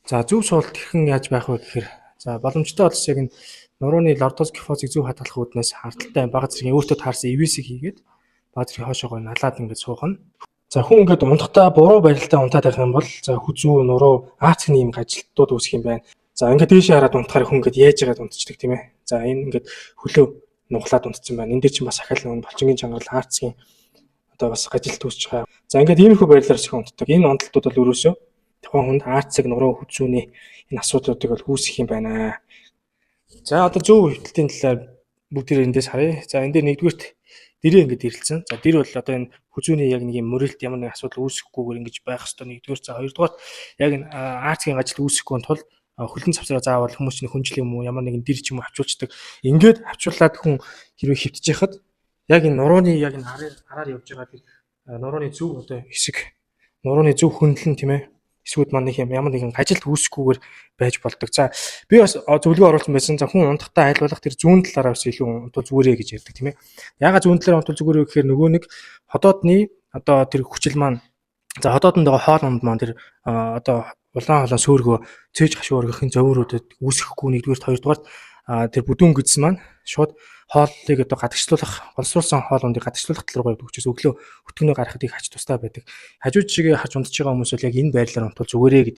За зөв суулт хэрхэн яаж байх вэ гэхээр боломжтой бол яг энэ нурууны лордоз кифозыг зөв хадгалах үүднээс хардталтай бага зэргийн өөртөө таарсан ивэсийг хийгээд бага зэргийн хоошоогоо налаад ингээд суухна. За хүн ингээд унтахтаа буруу барилтаа унтаад байх юм бол хүзүү нуруу аацны юм ажилтнууд үүсэх юм байна. За ингээд дээшээ хараад унтахаар хүн ингээд яаж яагаад унтчихдаг тийм ээ. За энэ ингээд хөлөө нуглаад унтсан байна. Энд дээр чинь бас ахаал нэг болчингийн чангарал аацгийн одоо бас ажилт үүсэж байгаа. За ингээд иймэрхүү байдлаар их унтдаг. Энэ унталтууд бол өрөөсөө тухайн хүнд аацыг нуруу хүзүүний энэ асуудлуудыг бол үүсгэх юм байна. За одоо зөв хөвтөлтийн талаар бүгдээр эндээс харъя. За энэ дээр нэгдүгürt дэрээ ингээд ирэлцэн. За дэр бол одоо энэ хүзүүний яг нэг юм мөрөлт ямар нэг асуудал үүсэхгүйгээр ингэж байх хэвээр нэгдүгээр. За хоёрдугаар яг энэ аацгийн ажил үүсэхгүй тул хөлн цавцраа заавал хүмүүс чинь хүнжил юм уу ямар нэгэн дэр ч юм уу авчуулцдаг. Ингээд авчуулаад хүн хэрвээ хөвтөж яхад яг энэ нурууны яг энэ хараар явж байгаа тэр нурууны зөв одоо хэсэг нурууны зөв хөндлөн тийм ээ эсвэл маань нэг ямар нэгэн ажилт үүсэхгүйгээр байж болдог. За би бас зөвлөгөө оруулсан байсан. За хүн унтахтаа аль болох тэр зүүн талаараа бас илүү унтвал зүгээрээ гэж ярьдаг тийм ээ. Яагаад зүүн талаараа унтвал зүгээрээ гэхээр нөгөө нэг ходоодны одоо тэр хүчил маань за ходоодонд байгаа хоол унд маань тэр одоо улаан холон сөөргөө цээж гашуу өргөхийн зовиоруудад үүсэхгүй нэгдүгээр хоёрдугаар тэр бүдүүн гидс маань шууд хооллыг одоо гадагшлуулах боловсруулсан хоол ундыг гадагшлуулах тал руу явдаг учраас өглөө хөтгөнөө гаргахыг хач тустай байдаг. Хажууд чигээ харж унтж байгаа хүмүүс бол яг энэ байдлаар унтвал зүгээрээ